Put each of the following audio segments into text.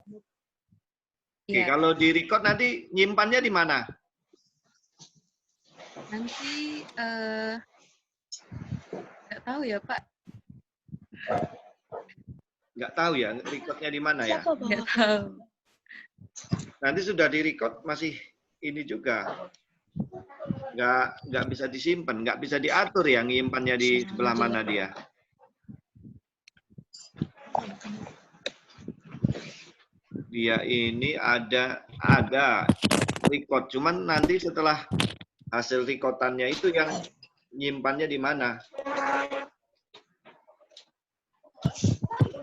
Oke, Iya. kalau di record nanti nyimpannya di mana? Nanti nggak tahu ya Pak. Nggak tahu ya, recordnya di mana ya? Nggak tahu. Nanti sudah di record masih ini juga. Nggak bisa disimpan, nggak bisa diatur ya nyimpannya di sebelah mana dia. Dia ini ada record, cuman nanti setelah hasil recordannya itu yang nyimpannya di mana.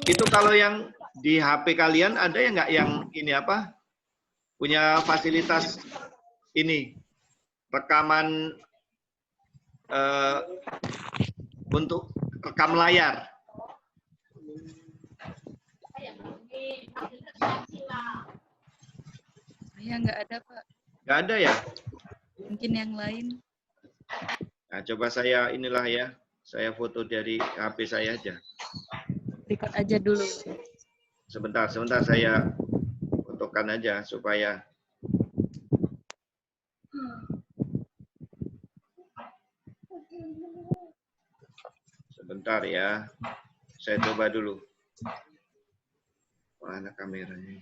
Itu kalau yang di HP kalian ada ya nggak yang ini apa? Punya fasilitas ini rekaman untuk rekam layar. Saya nggak ada Pak. Nggak ada ya? Mungkin yang lain. Nah, coba saya inilah ya, saya foto dari HP saya aja. Record aja dulu. Sebentar saya fotokan aja supaya sebentar ya. Saya coba dulu. Mana kameranya?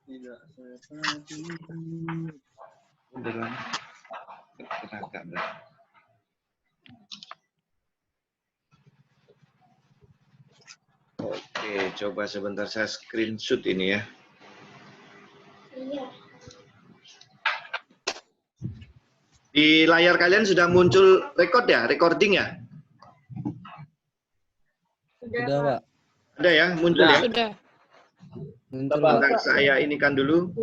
Tidak saya tahu. Beneran. Tenaga berat. Oke, coba sebentar saya screenshot ini ya. Di layar kalian sudah muncul record ya, recording ya? Sudah, Pak. Ada ya, muncul ya? Sudah. Muncul, Sebentar, Pak. saya inikan dulu.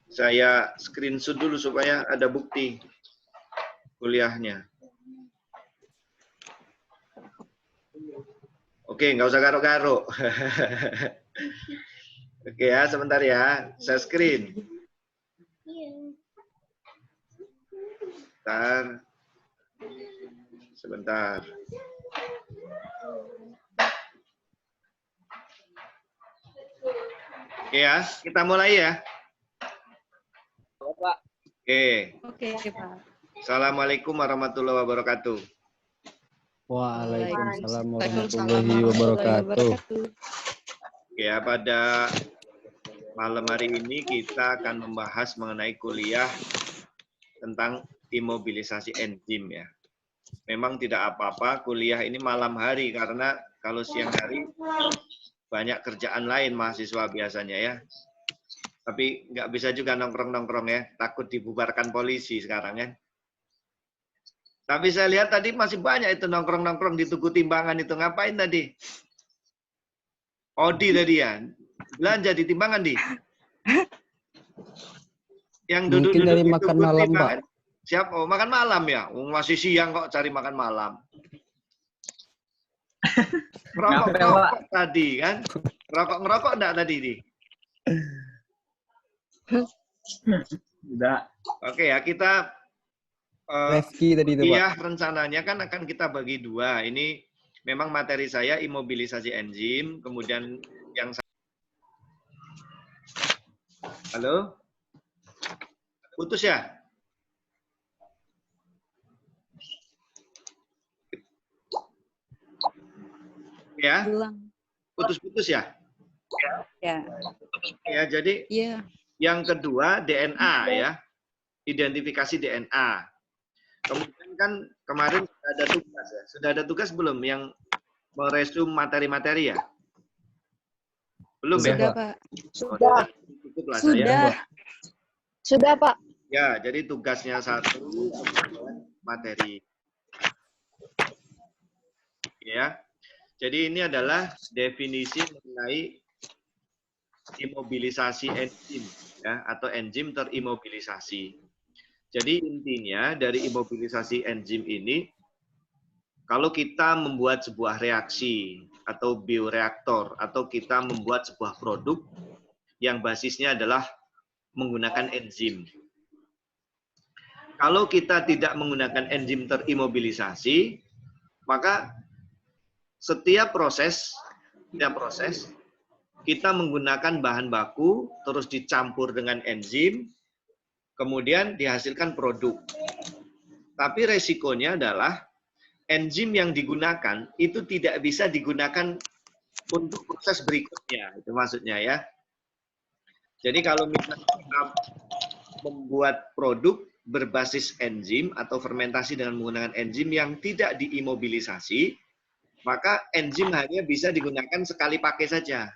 Saya screenshot dulu supaya ada bukti kuliahnya. Oke, nggak usah garuk-garuk. Oke ya, sebentar ya. Saya screen. Sebentar. Oke ya, kita mulai ya. Oke. Oke Pak. Assalamualaikum warahmatullahi wabarakatuh. Waalaikumsalam warahmatullahi wabarakatuh. Oke ya, pada malam hari ini kita akan membahas mengenai kuliah tentang imobilisasi enzim ya. Memang tidak apa-apa kuliah ini malam hari karena kalau siang hari banyak kerjaan lain mahasiswa biasanya ya. Tapi nggak bisa juga nongkrong-nongkrong ya, takut dibubarkan polisi sekarang ya. Tapi saya lihat tadi masih banyak itu nongkrong-nongkrong di Tugu Timbangan itu. Ngapain tadi? Odi tadi ya. Belanja di Timbangan, Di. Yang duduk-duduk Mungkin dari di makan Tugu malam, Timbangan. Pak. Siap? Oh, makan malam ya? Masih siang kok cari makan malam. Ngerokok tadi kan? Ngerokok enggak tadi, Di? Tidak. Oke ya, kita Reski tadi itu, Pak. iya, rencananya kan akan kita bagi dua. Ini memang materi saya imobilisasi enzim, kemudian yang halo? Putus ya? Ya? Putus-putus ya? Ya. Ya, jadi Iya. yang kedua DNA ya. Identifikasi DNA. Kemudian kan kemarin sudah ada tugas ya. Sudah ada tugas belum yang meresum materi-materi ya? Belum Sudah, ya? Pak. Sudah. Cukuplah Sudah. saya. Sudah, Pak. Ya, jadi tugasnya satu materi. Ya. Jadi ini adalah definisi mengenai imobilisasi enzim ya, atau enzim terimobilisasi. Jadi intinya dari imobilisasi enzim ini, kalau kita membuat sebuah reaksi atau bioreaktor, atau kita membuat sebuah produk yang basisnya adalah menggunakan enzim. Kalau kita tidak menggunakan enzim terimobilisasi, Maka setiap proses kita menggunakan bahan baku, terus dicampur dengan enzim, kemudian dihasilkan produk. Tapi resikonya adalah enzim yang digunakan itu tidak bisa digunakan untuk proses berikutnya. Itu maksudnya ya. Jadi kalau misalnya kita membuat produk berbasis enzim atau fermentasi dengan menggunakan enzim yang tidak diimobilisasi, maka enzim hanya bisa digunakan sekali pakai saja.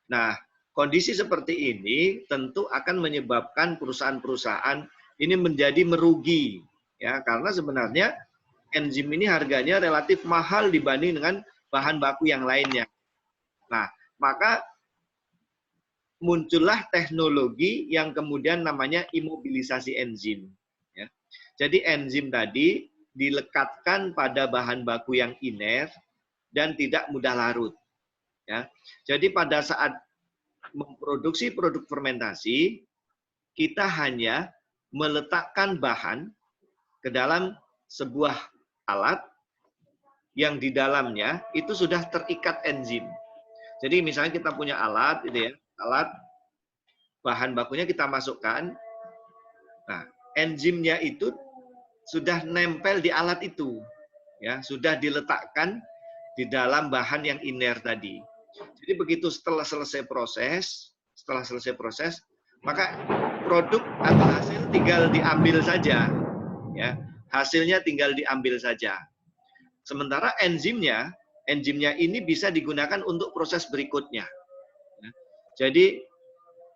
Nah, kondisi seperti ini tentu akan menyebabkan perusahaan-perusahaan ini menjadi merugi, ya, karena sebenarnya enzim ini harganya relatif mahal dibanding dengan bahan baku yang lainnya. Nah, maka muncullah teknologi yang kemudian namanya imobilisasi enzim. Ya. Jadi enzim tadi dilekatkan pada bahan baku yang iner dan tidak mudah larut. Ya. Jadi pada saat memproduksi produk fermentasi, kita hanya meletakkan bahan ke dalam sebuah alat yang di dalamnya itu sudah terikat enzim. Jadi misalnya kita punya alat, gitu ya, alat bahan bakunya kita masukkan, nah enzimnya itu sudah nempel di alat itu, ya, sudah diletakkan di dalam bahan yang iner tadi. Jadi begitu setelah selesai proses, maka produk atau hasil tinggal diambil saja, ya, hasilnya tinggal diambil saja. Sementara enzimnya ini bisa digunakan untuk proses berikutnya. Jadi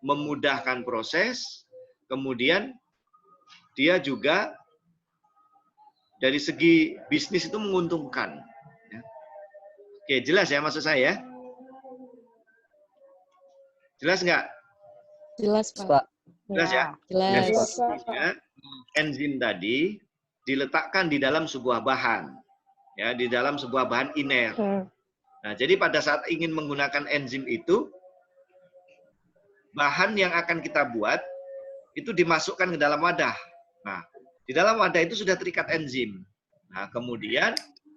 memudahkan proses, kemudian dia juga dari segi bisnis itu menguntungkan. Oke, jelas ya maksud saya? Jelas nggak? Jelas, Pak. Jelas ya? Jelas. Ya, enzim tadi diletakkan di dalam sebuah bahan, ya, di dalam sebuah bahan iner. Nah, jadi pada saat ingin menggunakan enzim itu, bahan yang akan kita buat itu dimasukkan ke dalam wadah. Nah, di dalam wadah itu sudah terikat enzim. Nah, kemudian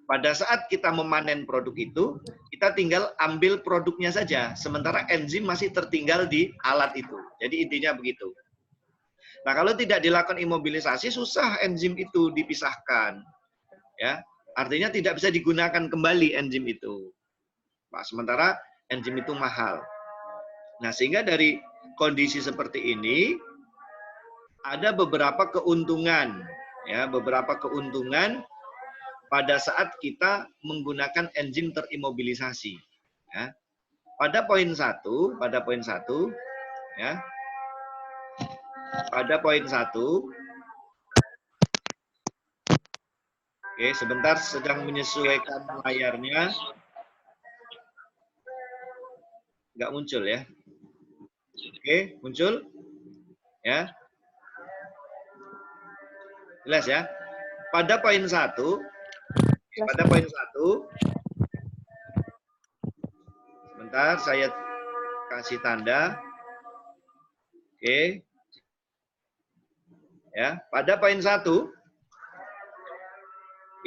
pada saat kita memanen produk itu, kita tinggal ambil produknya saja, sementara enzim masih tertinggal di alat itu. Jadi intinya begitu. Nah, kalau tidak dilakukan imobilisasi, susah enzim itu dipisahkan. Ya, artinya tidak bisa digunakan kembali enzim itu. Nah, sementara enzim itu mahal. Nah, sehingga dari kondisi seperti ini ada beberapa keuntungan, ya, beberapa keuntungan pada saat kita menggunakan enzim terimobilisasi. Ya. Pada poin 1, ya, pada poin 1, oke, sebentar sedang menyesuaikan layarnya, nggak muncul ya. Oke, muncul, ya, jelas ya. Pada poin 1, sebentar saya kasih tanda. Oke. Ya, pada poin 1,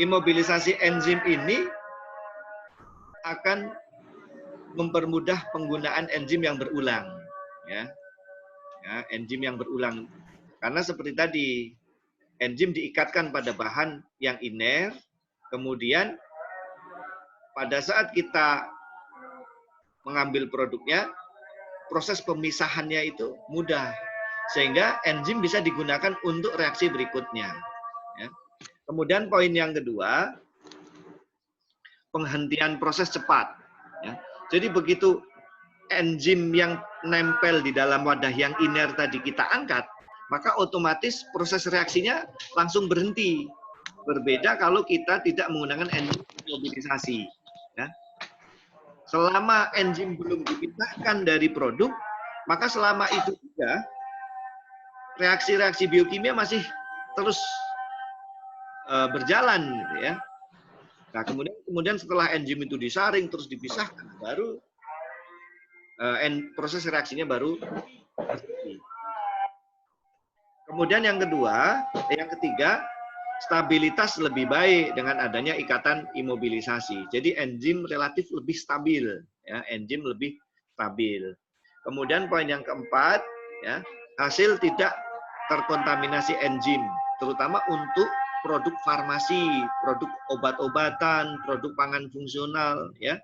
imobilisasi enzim ini akan mempermudah penggunaan enzim yang berulang, ya. Ya, enzim yang berulang. Karena seperti tadi, enzim diikatkan pada bahan yang iner, kemudian pada saat kita mengambil produknya, proses pemisahannya itu mudah, sehingga enzim bisa digunakan untuk reaksi berikutnya. Ya. Kemudian poin yang kedua, penghentian proses cepat. Ya. Jadi begitu enzim yang nempel di dalam wadah yang iner tadi kita angkat, maka otomatis proses reaksinya langsung berhenti. Berbeda kalau kita tidak menggunakan enzim mobilisasi. Ya. Selama enzim belum dipisahkan dari produk, maka selama itu juga reaksi-reaksi biokimia masih terus berjalan, gitu ya. Nah, kemudian setelah enzim itu disaring terus dipisahkan, baru proses reaksinya baru berhenti. Kemudian yang ketiga, stabilitas lebih baik dengan adanya ikatan imobilisasi. Jadi enzim relatif lebih stabil, ya, enzim lebih stabil. Kemudian poin yang keempat, ya, hasil tidak terkontaminasi enzim, terutama untuk produk farmasi, produk obat-obatan, produk pangan fungsional, ya.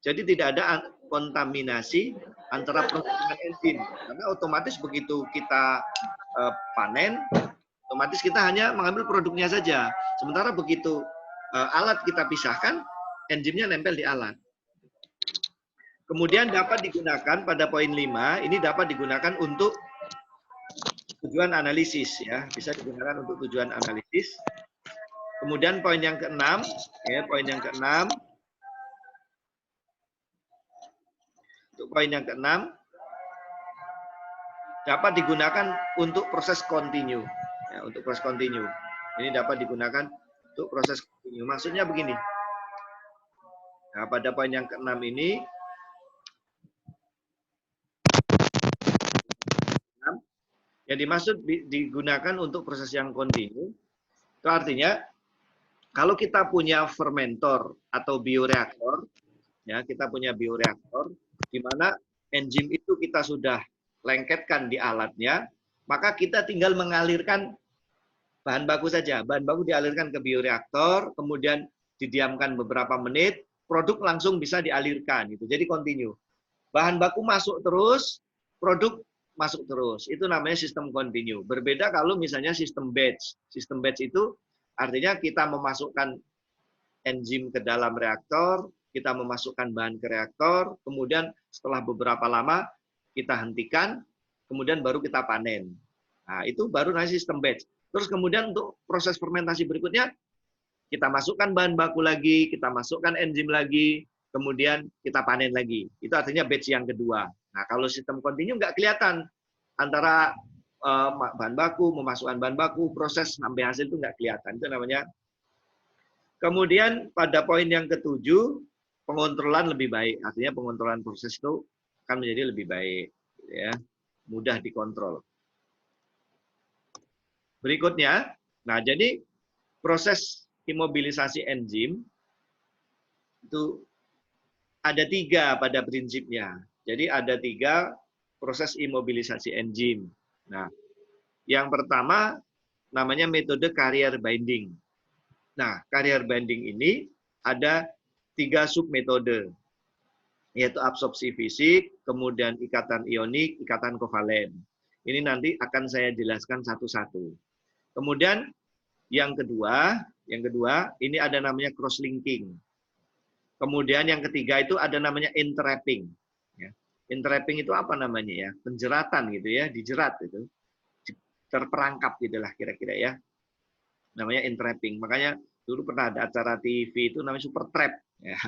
Jadi tidak ada kontaminasi antara produk dengan enzim, karena otomatis begitu kita panen, otomatis kita hanya mengambil produknya saja. Sementara begitu alat kita pisahkan, enzimnya nempel di alat. Kemudian dapat digunakan pada poin 5, ini dapat digunakan untuk tujuan analisis, ya, bisa digunakan untuk tujuan analisis. Kemudian poin yang keenam, ya, poin yang keenam, untuk poin yang keenam dapat digunakan untuk proses kontinu, ya, untuk proses kontinu. Ini dapat digunakan untuk proses kontinu. Maksudnya begini. Nah, pada poin yang keenam ini yang dimaksud digunakan untuk proses yang kontinu, itu artinya kalau kita punya fermentor atau bioreaktor, ya, kita punya bioreaktor, di mana enzim itu kita sudah lengketkan di alatnya, maka kita tinggal mengalirkan bahan baku saja. Bahan baku dialirkan ke bioreaktor, kemudian didiamkan beberapa menit, produk langsung bisa dialirkan. Gitu. Jadi kontinu. Bahan baku masuk terus, produk masuk terus. Itu namanya sistem kontinu. Berbeda kalau misalnya sistem batch. Sistem batch itu artinya kita memasukkan enzim ke dalam reaktor, kita memasukkan bahan ke reaktor, kemudian setelah beberapa lama kita hentikan, kemudian baru kita panen. Nah, itu baru namanya sistem batch. Terus kemudian untuk proses fermentasi berikutnya, kita masukkan bahan baku lagi, kita masukkan enzim lagi, kemudian kita panen lagi. Itu artinya batch yang kedua. Nah, kalau sistem kontinu nggak kelihatan antara bahan baku, memasukkan bahan baku, proses sampai hasil itu nggak kelihatan. Itu namanya. Kemudian pada poin yang ketujuh, pengontrolan lebih baik. Artinya pengontrolan proses itu akan menjadi lebih baik. Ya, mudah dikontrol. Berikutnya, nah jadi proses imobilisasi enzim itu ada 3 pada prinsipnya. Jadi ada 3 proses imobilisasi enzim. Nah, yang pertama namanya metode carrier binding. Nah, carrier binding ini ada 3 submetode, yaitu absorpsi fisik, kemudian ikatan ionik, ikatan kovalen. Ini nanti akan saya jelaskan satu-satu. Kemudian yang kedua ini ada namanya cross linking. Kemudian yang ketiga itu ada namanya entrapping. Entrapping itu apa namanya ya? Penjeratan gitu ya, dijerat itu. Terperangkap gitulah kira-kira ya. Namanya entrapping. Makanya dulu pernah ada acara TV itu namanya super trap. Ya.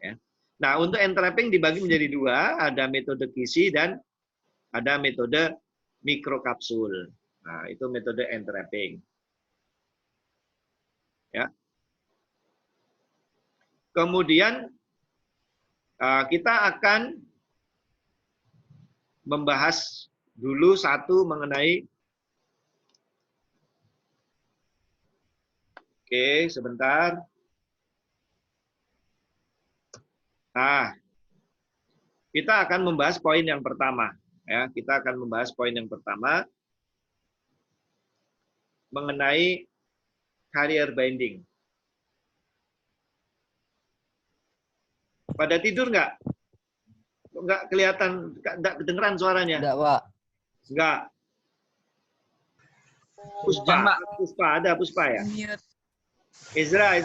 Ya. Nah, untuk entrapping dibagi menjadi 2, ada metode Kishi dan ada metode mikrokapsul. Nah, itu metode entrapping. Ya. Kemudian kita akan membahas dulu satu mengenai, oke, sebentar. Nah, kita akan membahas poin yang pertama. Ya, kita akan membahas poin yang pertama mengenai carrier binding. Pada tidur nggak? Nggak kelihatan, nggak kedengeran suaranya? Enggak, Pak. Enggak. Puspa, ada Puspa ya? Ezra.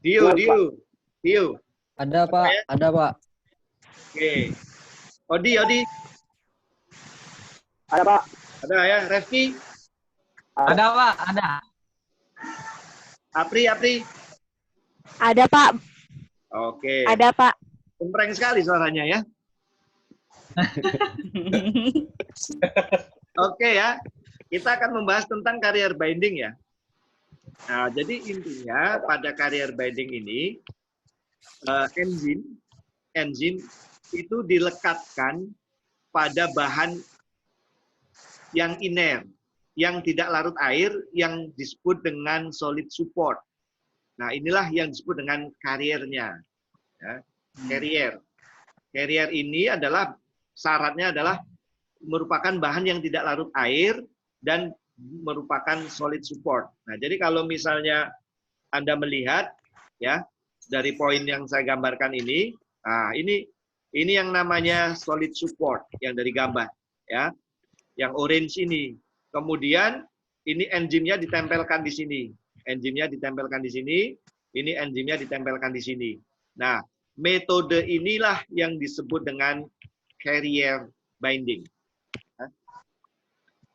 Dio. Ada, Pak. Ada, Pak. Oke. Odi. Ada, Pak. Ada ya, Refki? Ada, Pak. Ada. Apri? Ada, Pak. Oke. Ada, Pak. Cempreng sekali suaranya ya. Oke ya. Kita akan membahas tentang carrier binding ya. Nah, jadi intinya pada carrier binding ini enzim itu dilekatkan pada bahan yang iner. yang tidak larut air yang disebut dengan solid support. Nah, inilah yang disebut dengan carrier-nya. Ya, carrier. Carrier ini adalah syaratnya adalah merupakan bahan yang tidak larut air dan merupakan solid support. Nah, jadi kalau misalnya Anda melihat ya dari poin yang saya gambarkan ini, nah ini yang namanya solid support yang dari gambar ya. Yang orange ini. Kemudian ini enzimnya ditempelkan di sini. Enzimnya ditempelkan di sini, ini enzimnya ditempelkan di sini. Nah, metode inilah yang disebut dengan carrier binding.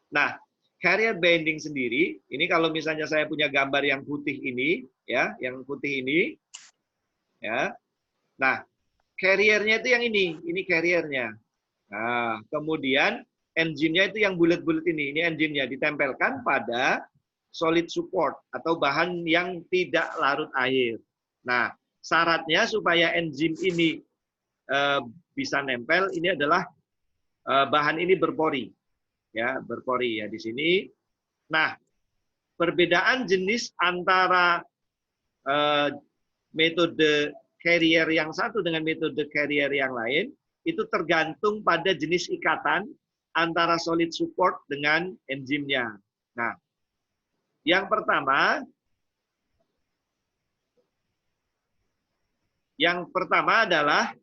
Nah, carrier binding sendiri, ini kalau misalnya saya punya gambar yang putih ini, ya, yang putih ini, ya. Nah, carriernya itu yang ini carriernya. Nah, kemudian enzimnya itu yang bulat-bulat ini enzimnya ditempelkan pada solid support atau bahan yang tidak larut air. Nah, syaratnya supaya enzim ini bisa nempel, ini adalah bahan ini berpori. Ya, berpori ya di sini. Nah, perbedaan jenis antara metode carrier yang satu dengan metode carrier yang lain itu tergantung pada jenis ikatan antara solid support dengan enzimnya. Nah, yang pertama adalah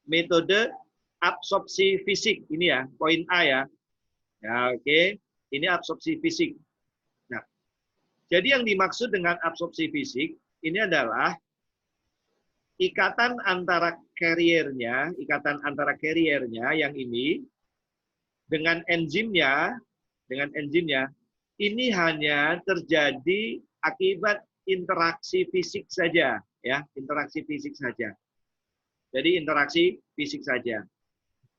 metode absorpsi fisik. Ini ya, poin A ya. Ya, oke. Ini absorpsi fisik. Nah, jadi yang dimaksud dengan absorpsi fisik ini adalah ikatan antara carriernya yang ini dengan enzimnya ini hanya terjadi akibat interaksi fisik saja, ya, interaksi fisik saja. Jadi interaksi fisik saja.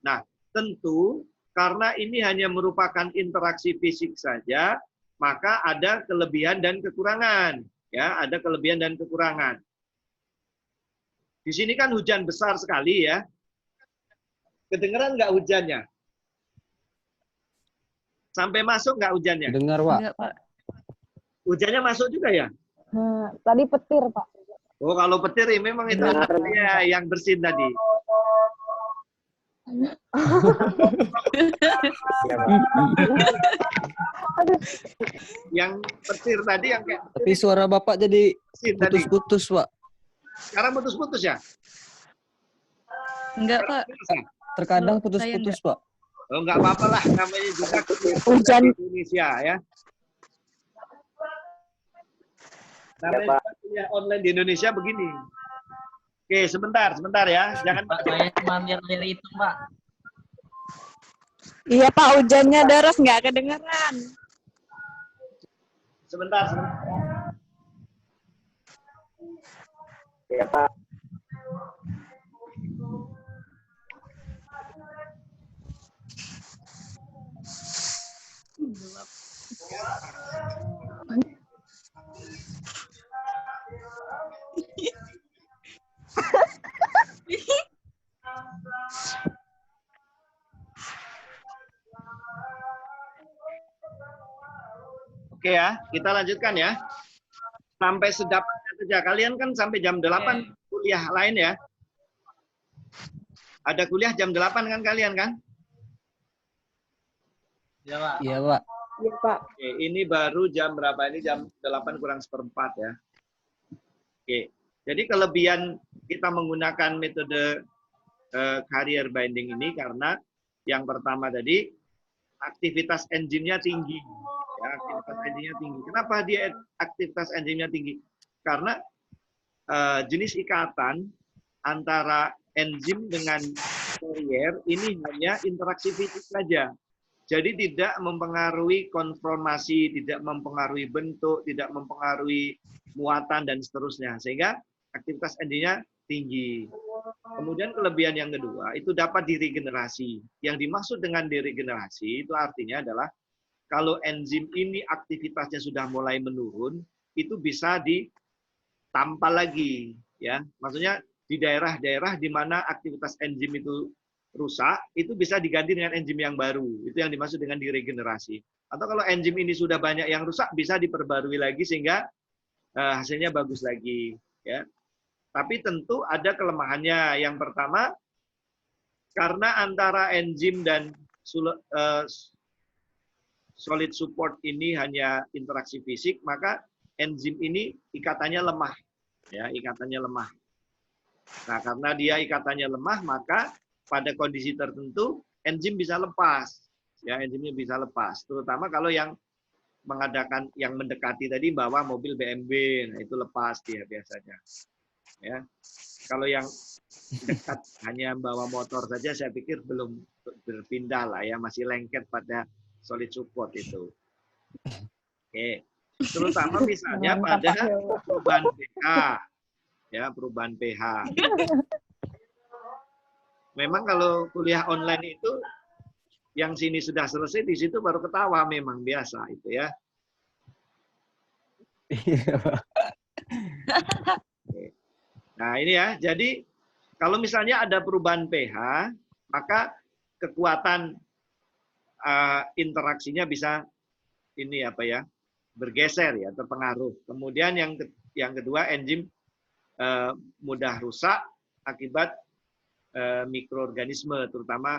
Nah, tentu karena ini hanya merupakan interaksi fisik saja, maka ada kelebihan dan kekurangan, ya, ada kelebihan dan kekurangan. Di sini kan hujan besar sekali ya. Kedengeran nggak hujannya? Sampai masuk nggak hujannya? Dengar, Pak. Enggak, Pak. Hujannya masuk juga ya? Nah, tadi petir, Pak. Oh, kalau petir ya memang itu ya, yang bersin tadi. Yang petir tadi yang kayak Tapi suara Bapak jadi bersin tadi. putus-putus, Pak. Sekarang putus-putus ya? Enggak, Pak. Terkadang Saya putus-putus, Pak. Oh, nggak apa-apa lah, namanya juga Hujan. di Indonesia ya. Namanya kuliah online di Indonesia begini. Oke, sebentar ya. Jangan Pak, saya cuma lihat itu, Pak. Iya, Pak, hujannya deras nggak kedengeran. sebentar. Ya, Pak. Oke ya, kita lanjutkan ya. Sampai sedapatnya saja. Kalian kan sampai jam 8 kuliah lain ya. Ada kuliah jam 8 kan kalian kan? Ya, Pak. Iya, Pak. Iya, Pak. Oke, ini baru jam berapa? Ini jam 8 kurang seperempat ya. Oke, jadi kelebihan kita menggunakan metode carrier binding ini karena yang pertama tadi aktivitas enzimnya tinggi. Ya, aktivitas enzimnya tinggi. Kenapa dia aktivitas enzimnya tinggi? Karena jenis ikatan antara enzim dengan carrier ini hanya interaksi fisik saja. Jadi tidak mempengaruhi konformasi, tidak mempengaruhi bentuk, tidak mempengaruhi muatan dan seterusnya. Sehingga aktivitas enzimnya tinggi. Kemudian kelebihan yang kedua itu dapat diregenerasi. Yang dimaksud dengan diregenerasi itu artinya adalah kalau enzim ini aktivitasnya sudah mulai menurun, itu bisa ditampal lagi, ya. Maksudnya di daerah-daerah di mana aktivitas enzim itu rusak, itu bisa diganti dengan enzim yang baru. Itu yang dimaksud dengan diregenerasi. Atau kalau enzim ini sudah banyak yang rusak, bisa diperbarui lagi sehingga hasilnya bagus lagi. Ya. Tapi tentu ada kelemahannya. Yang pertama, karena antara enzim dan solid support ini hanya interaksi fisik, maka enzim ini ikatannya lemah. Ya, ikatannya lemah. Nah, karena dia ikatannya lemah, maka pada kondisi tertentu enzim bisa lepas. Ya, enzimnya bisa lepas. Terutama kalau yang mendekati tadi bawa mobil BMW, nah itu lepas dia biasanya. Ya. Kalau yang dekat hanya bawa motor saja, saya pikir belum berpindah lah ya, masih lengket pada solid support itu. Oke. Terutama misalnya pada perubahan pH. Ya, perubahan pH. Memang kalau kuliah online itu yang sini sudah selesai, di situ baru ketawa memang biasa itu ya. Nah, ini ya. Jadi kalau misalnya ada perubahan pH, maka kekuatan interaksinya bisa ini apa ya? Bergeser ya, terpengaruh. Kemudian yang kedua, enzim mudah rusak akibat mikroorganisme, terutama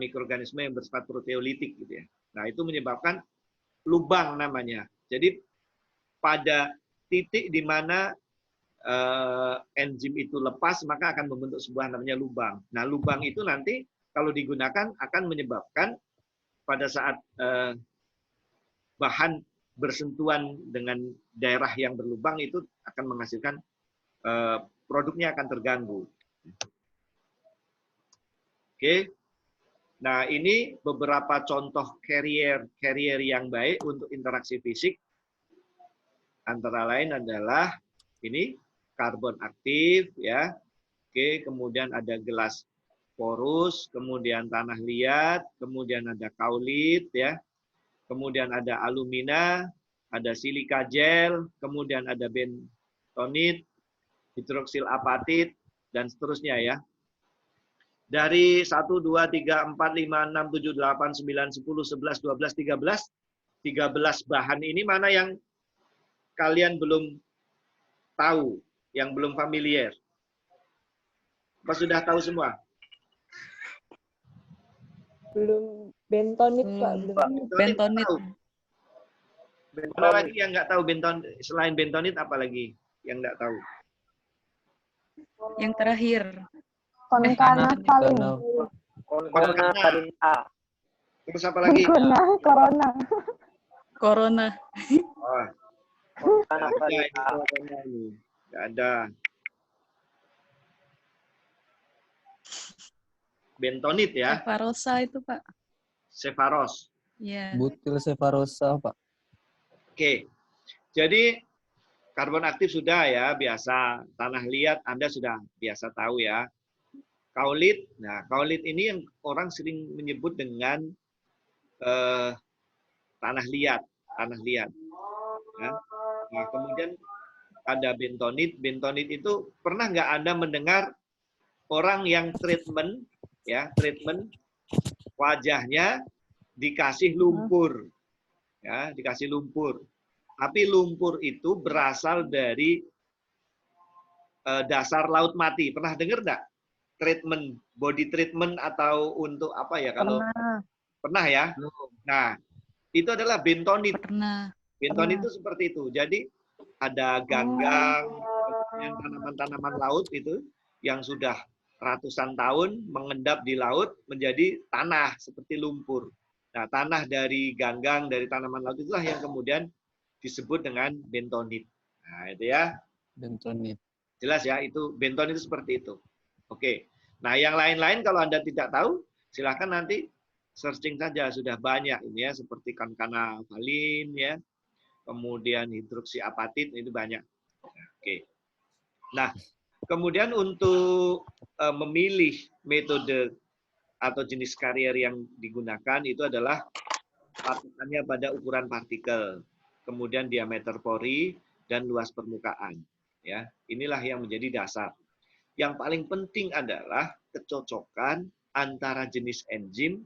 mikroorganisme yang bersifat proteolitik gitu ya. Nah, itu menyebabkan lubang namanya. Jadi pada titik di mana enzim itu lepas, maka akan membentuk sebuah namanya lubang. Nah, lubang itu nanti kalau digunakan akan menyebabkan pada saat bahan bersentuhan dengan daerah yang berlubang itu akan menghasilkan produknya akan terganggu. Oke. Nah, ini beberapa contoh carrier yang baik untuk interaksi fisik. Antara lain adalah ini karbon aktif ya. Oke, kemudian ada gelas porus, kemudian tanah liat, kemudian ada kaulit ya. Kemudian ada alumina, ada silika gel, kemudian ada bentonit, hidroksil apatit, dan seterusnya ya. Dari 1, 2, 3, 4, 5, 6, 7, 8, 9, 10, 11, 12, 13 bahan ini mana yang kalian belum tahu, yang belum familiar? Apa sudah tahu semua? Belum bentonit, Pak. Belum. Bentonit. Mana lagi yang nggak tahu selain bentonit apa lagi yang nggak tahu? Yang terakhir. Konkanavalin. Konkanavalin A. Terus apa lagi? Corona. Corona. Oh, Konkanavalin A. nggak ada. Bentonit ya. Cefarosa itu, Pak. Cefaros. Iya. Butil sefarosa, Pak. Oke. Jadi karbon aktif sudah ya biasa. Tanah liat Anda sudah biasa tahu ya. Kaulit. Nah, kaulit ini yang orang sering menyebut dengan tanah liat. Ya. Nah, kemudian ada bentonit. Bentonit itu pernah nggak Anda mendengar orang yang treatment wajahnya dikasih lumpur, ya, dikasih lumpur. Tapi lumpur itu berasal dari dasar laut mati. Pernah dengar nggak? Treatment, body treatment atau untuk apa ya? Kalau pernah ya. Nah, itu adalah bentonit. Pernah. Bentonit itu seperti itu. Jadi ada ganggang, kemudian tanaman-tanaman laut itu yang sudah ratusan tahun mengendap di laut menjadi tanah seperti lumpur. Nah, tanah dari ganggang, dari tanaman laut itulah yang kemudian disebut dengan bentonit. Nah, itu ya. Bentonit. Jelas ya, itu bentonit itu seperti itu. Oke. Nah, yang lain-lain kalau Anda tidak tahu, silahkan nanti searching saja. Sudah banyak ini ya, seperti konkanavalin ya. Kemudian hidroksiapatit, itu banyak. Oke. Nah, kemudian untuk memilih metode atau jenis carrier yang digunakan itu adalah patokannya pada ukuran partikel, kemudian diameter pori dan luas permukaan. Ya, inilah yang menjadi dasar. Yang paling penting adalah kecocokan antara jenis enzim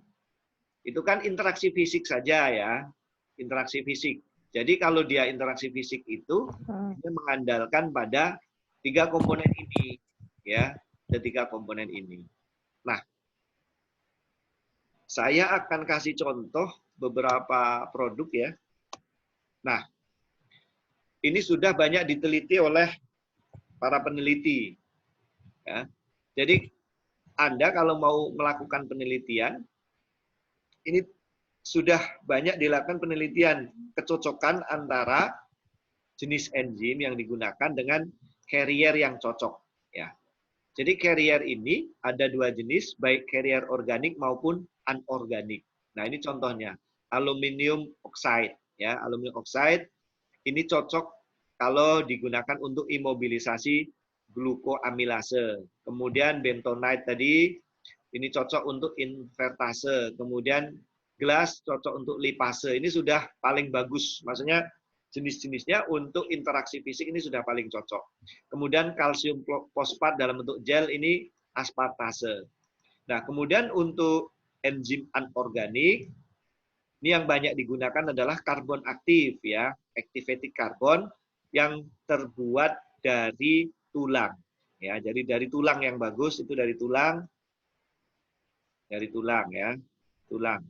itu kan interaksi fisik saja ya, interaksi fisik. Jadi kalau dia interaksi fisik itu dia mengandalkan pada 3 komponen ini, ya, ada 3 komponen ini. Nah, saya akan kasih contoh beberapa produk ya. Nah, ini sudah banyak diteliti oleh para peneliti. Ya. Jadi Anda kalau mau melakukan penelitian, ini sudah banyak dilakukan penelitian kecocokan antara jenis enzim yang digunakan dengan carrier yang cocok. Ya. Jadi carrier ini ada 2 jenis, baik carrier organik maupun anorganik. Nah ini contohnya aluminium oxide. Ya, aluminium oxide ini cocok kalau digunakan untuk imobilisasi glukoamilase. Kemudian bentonite tadi ini cocok untuk invertase. Kemudian gelas cocok untuk lipase. Ini sudah paling bagus. Maksudnya jenis-jenisnya untuk interaksi fisik ini sudah paling cocok. Kemudian kalsium fosfat dalam bentuk gel ini aspartase. Nah, kemudian untuk enzim anorganik ini yang banyak digunakan adalah karbon aktif ya, activated carbon yang terbuat dari tulang. Ya, jadi dari tulang yang bagus itu dari tulang ya, tulang.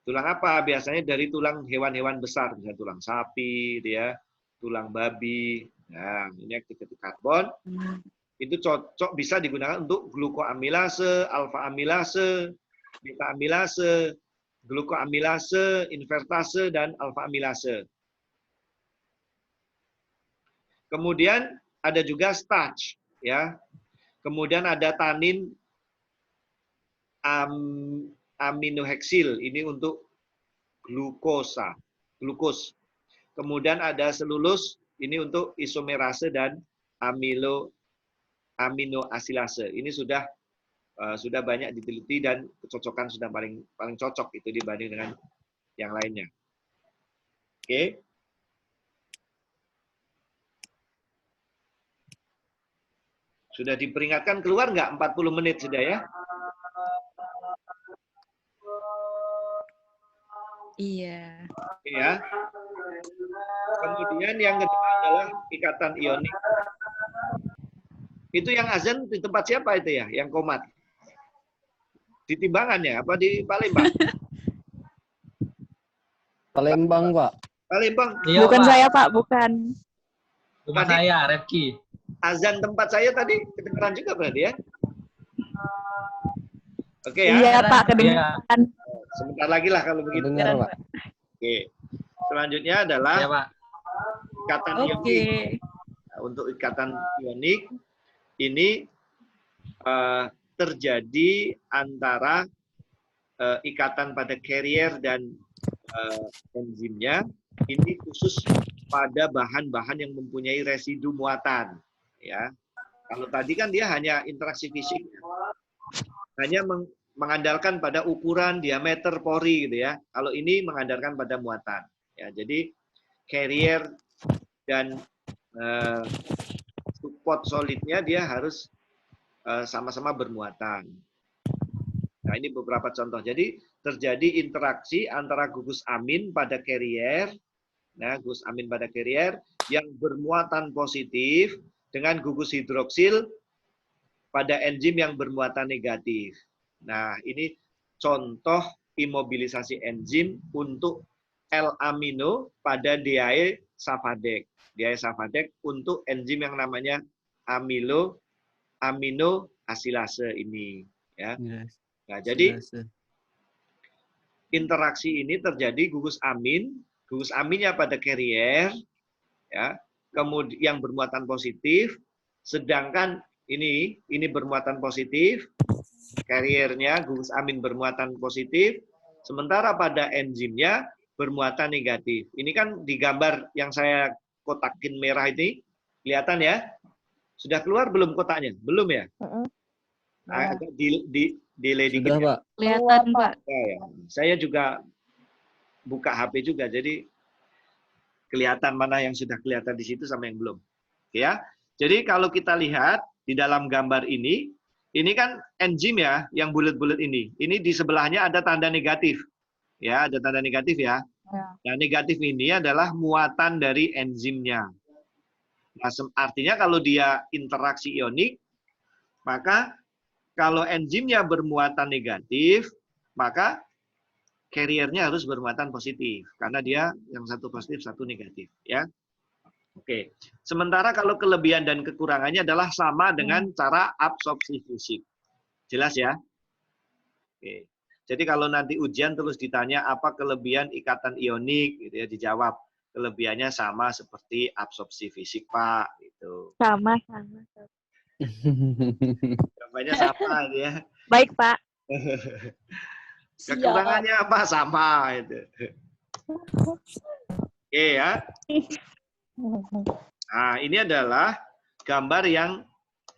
Tulang apa? Biasanya dari tulang hewan-hewan besar, misalnya tulang sapi, dia, tulang babi. Nah, ini activated carbon. Itu cocok bisa digunakan untuk glukoamilase, alfa amilase, beta amilase, glukoamilase, invertase, dan alfa amilase. Kemudian ada juga starch, ya. Kemudian ada tanin aminoheksil, ini untuk glukos. Kemudian ada selulus, ini untuk isomerase dan aminoasilase. Ini sudah banyak diteliti dan kecocokan sudah paling cocok itu dibanding dengan yang lainnya. Oke. Sudah diperingatkan keluar nggak 40 menit sudah ya? Iya. Ya. Kemudian yang kedua adalah ikatan ionik. Itu yang azan di tempat siapa itu ya? Yang komat? Di Timbangannya apa di Palembang? Palembang, Pak. Palembang. Iya, Bukan Pak. saya, Pak. Bukan. Rumah Tadi- saya, Repki. Azan tempat saya tadi kedengeran juga berarti ya? Oke ya. Iya, Pak. Iya. Kedengeran. Sebentar lagi lah kalau begitu. Dengar, Pak. Oke. Selanjutnya adalah Ya, Pak. ikatan Oke. ionik. Nah, untuk ikatan ionik ini terjadi antara ikatan pada carrier dan enzimnya ini khusus pada bahan-bahan yang mempunyai residu muatan. Ya, kalau tadi kan dia hanya interaksi fisik, hanya mengandalkan pada ukuran, diameter pori gitu ya. Kalau ini mengandalkan pada muatan. Ya, jadi carrier dan support solidnya dia harus sama-sama bermuatan. Nah, ini beberapa contoh. Jadi terjadi interaksi antara gugus amin pada carrier, nah gugus amin pada carrier yang bermuatan positif dengan gugus hidroksil pada enzim yang bermuatan negatif. Nah, ini contoh imobilisasi enzim untuk L-amino pada diae safadek. Diae safadek untuk enzim yang namanya aminoasilase ini. Ya. Yes. Nah, jadi Silase. interaksi ini terjadi gugus aminnya pada carrier, ya, kemudian yang bermuatan positif, sedangkan ini bermuatan positif, carriernya gugus amin bermuatan positif, sementara pada enzimnya bermuatan negatif. Ini kan di gambar yang saya kotakin merah ini, kelihatan ya? Sudah keluar belum kotaknya? Belum ya? Agak delay dikit. Sudah, Pak. Kelihatan, Pak. Ya. Saya juga buka HP juga, jadi kelihatan mana yang sudah kelihatan di situ sama yang belum. Ya, jadi kalau kita lihat di dalam gambar ini Ini kan enzim ya, yang bulat-bulat ini. Ini di sebelahnya ada tanda negatif. Ya, ada tanda negatif ya. Ya. Nah, negatif ini adalah muatan dari enzimnya. Nah, artinya kalau dia interaksi ionik, maka kalau enzimnya bermuatan negatif, maka carrier-nya harus bermuatan positif. Karena dia yang satu positif, satu negatif. Ya. Oke. Sementara kalau kelebihan dan kekurangannya adalah sama dengan cara absorpsi fisik. Jelas ya? Oke. Jadi kalau nanti ujian terus ditanya apa kelebihan ikatan ionik, gitu ya, dijawab kelebihannya sama seperti absorpsi fisik, Pak. Gitu. Sama. Jawabannya sama, gitu ya. Baik, Pak. Kekurangannya apa? Sama. Gitu. Oke ya. Nah, ini adalah gambar yang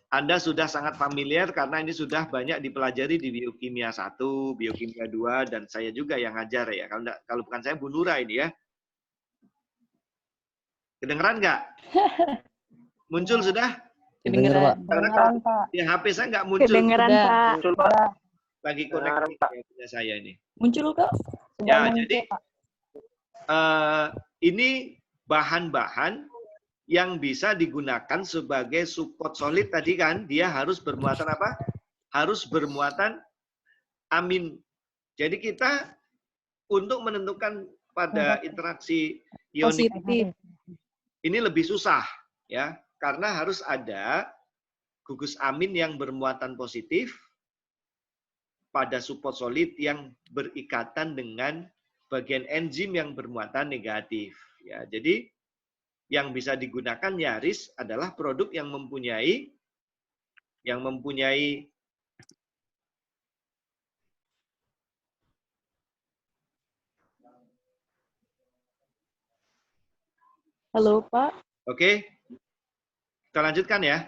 Anda sudah sangat familiar karena ini sudah banyak dipelajari di biokimia 1, biokimia 2, dan saya juga yang ngajar ya. Kalau bukan saya, Bu Nura ini ya. Kedengeran nggak? Muncul sudah? Kedengeran, Pak. Karena Kedengeran, kalau Pak. di HP saya nggak muncul. Kedengeran, Udah. Pak. Muncul, Pak. Lagi Kedengeran, connect Pak. ya, punya saya ini. Muncul kok. Sudah Ya, muncul, jadi Pak. Ini bahan-bahan yang bisa digunakan sebagai support solid tadi kan, dia harus bermuatan apa? Harus bermuatan amin. Jadi kita untuk menentukan pada interaksi ionik Positif. ini lebih susah ya, karena harus ada gugus amin yang bermuatan positif pada support solid yang berikatan dengan bagian enzim yang bermuatan negatif. Ya, jadi yang bisa digunakan nyaris adalah produk yang mempunyai Halo, Pak. Oke. Kita lanjutkan ya.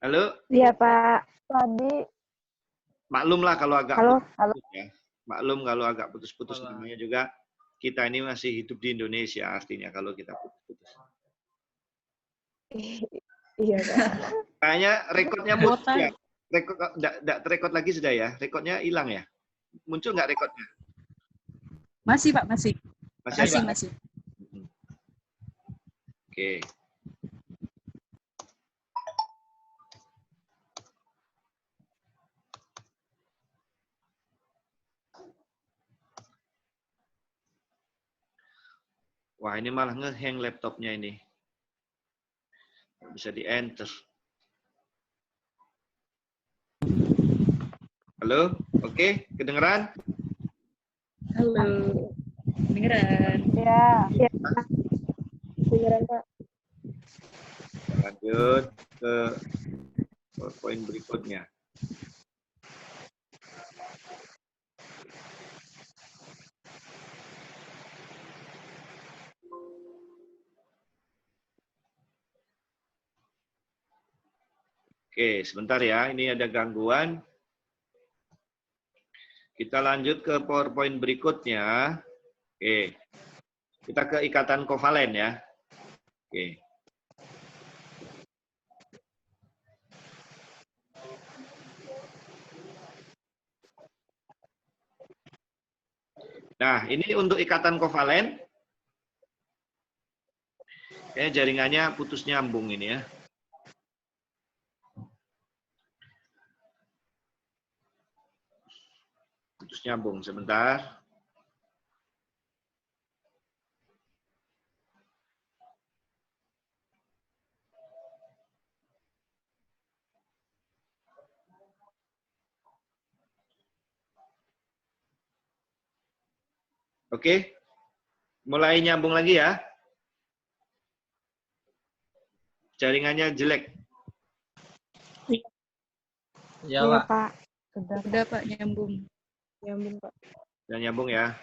Halo, Iya, Pak. Tadi, maklumlah kalau agak Halo. putus ya. Maklum kalau agak putus-putus, namanya juga kita ini masih hidup di Indonesia, artinya kalau kita putus-putus. iya, Pak. Kayaknya rekodnya putus ya. Rekod enggak terekod lagi sudah ya. Rekodnya hilang ya. Muncul nggak rekodnya? Masih, Pak, masih. Masih ada? Masih. Oke. Wah, ini malah nge-hang laptopnya ini. Nggak bisa di-enter. Halo? Oke, kedengeran? Halo. Dengeran. Ya, Kedengeran, Pak. Lanjut ke poin berikutnya. Oke, sebentar ya. Ini ada gangguan. Kita lanjut ke PowerPoint berikutnya. Oke. Kita ke ikatan kovalen ya. Oke. Nah, ini untuk ikatan kovalen. Kayaknya jaringannya putus nyambung ini ya. Putus nyambung sebentar. Oke. Mulai nyambung lagi ya. Jaringannya jelek. Iya, Iya, Pak. Pak. Udah, Pak, nyambung. nyambung, Pak. Dan nyambung ya.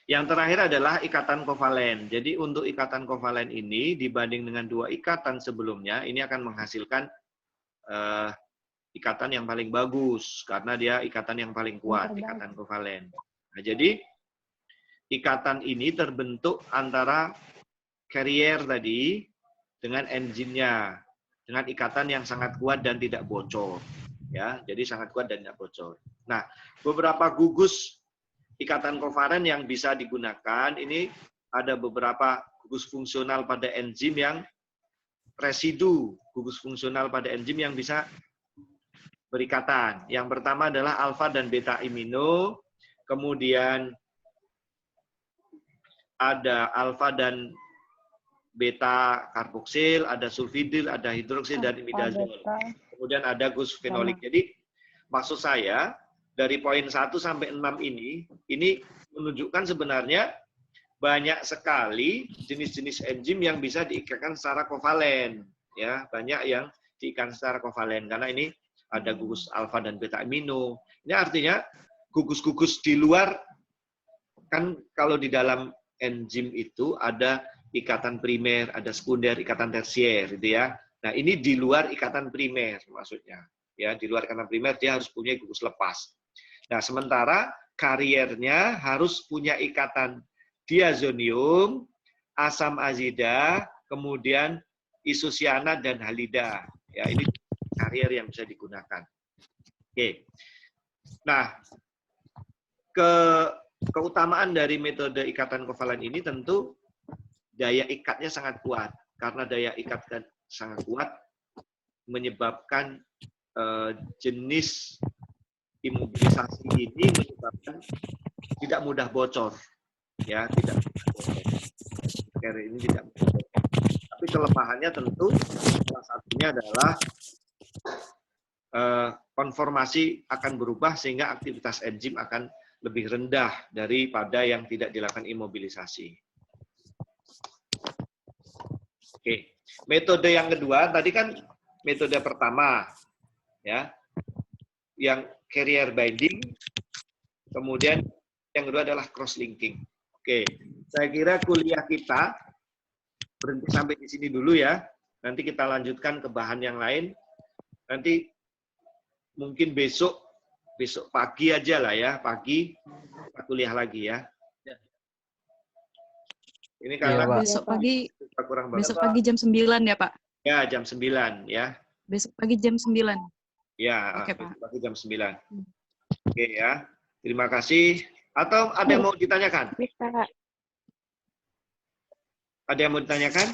Yang terakhir adalah ikatan kovalen. Jadi untuk ikatan kovalen ini dibanding dengan dua ikatan sebelumnya, ini akan menghasilkan ikatan yang paling bagus karena dia ikatan yang paling kuat, ikatan kovalen. Nah, jadi ikatan ini terbentuk antara carrier tadi dengan enzimnya. dengan ikatan yang sangat kuat dan tidak bocor. Ya, jadi sangat kuat dan tidak bocor. Nah, beberapa gugus ikatan kovalen yang bisa digunakan ini ada beberapa gugus fungsional pada enzim yang residu gugus fungsional pada enzim yang bisa berikatan. Yang pertama adalah alfa dan beta amino, kemudian ada alfa dan beta karboksil, ada sulfidil, ada hidroksil dan imidazol. Kemudian ada gugus fenolik. Jadi maksud saya dari poin 1 sampai 6 ini menunjukkan sebenarnya banyak sekali jenis-jenis enzim yang bisa diikatkan secara kovalen. Ya, banyak yang diikatkan secara kovalen karena ini ada gugus alfa dan beta amino. Ini artinya gugus-gugus di luar, kan kalau di dalam enzim itu ada ikatan primer, ada sekunder, ikatan tersier, gitu ya. Nah, ini di luar ikatan primer maksudnya. Ya, di luar ikatan primer dia harus punya gugus lepas. Nah, sementara kariernya harus punya ikatan diazonium, asam azida, kemudian isosianat dan halida. Ya, ini karier yang bisa digunakan. Oke. Nah, keutamaan dari metode ikatan kovalen ini tentu daya ikatnya sangat kuat. Karena daya ikat sangat kuat menyebabkan jenis imobilisasi ini menyebabkan tidak mudah bocor. Ya, tidak mudah bocor. Karier ini tidak mudah bocor. Tapi kelemahannya tentu salah satunya adalah konformasi akan berubah sehingga aktivitas enzim akan lebih rendah daripada yang tidak dilakukan imobilisasi. Oke, metode yang kedua tadi kan metode pertama, ya, yang carrier binding, kemudian yang kedua adalah cross linking. Oke, saya kira kuliah kita berhenti sampai di sini dulu ya. Nanti kita lanjutkan ke bahan yang lain. Nanti mungkin besok pagi aja lah ya, pagi kita kuliah lagi ya. Ini karena Besok pagi, kurang banget. besok pagi jam 9 ya, Pak? Ya, jam 9 ya. Besok pagi jam 9. Ya, Oke, Pak. besok pagi jam 9. Oke ya. Terima kasih. Atau ada yang mau ditanyakan? Bisa. Ada yang mau ditanyakan?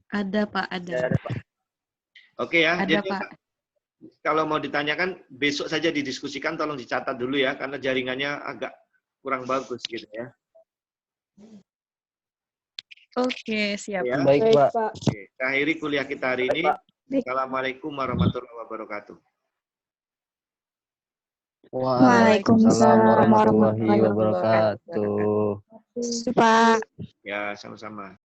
Ada, Pak, ada. Oke ya. Ada, Jadi, Pak. kalau mau ditanyakan, besok saja didiskusikan, tolong dicatat dulu ya, karena jaringannya agak kurang bagus gitu ya. Oke, siap. Ya. Baik, Baik, Pak. Pak. Oke. Kita akhiri kuliah kita hari ini. Baik. Assalamualaikum warahmatullahi wabarakatuh. Waalaikumsalam warahmatullahi warahmatullahi wabarakatuh. Pak. Ya, sama-sama.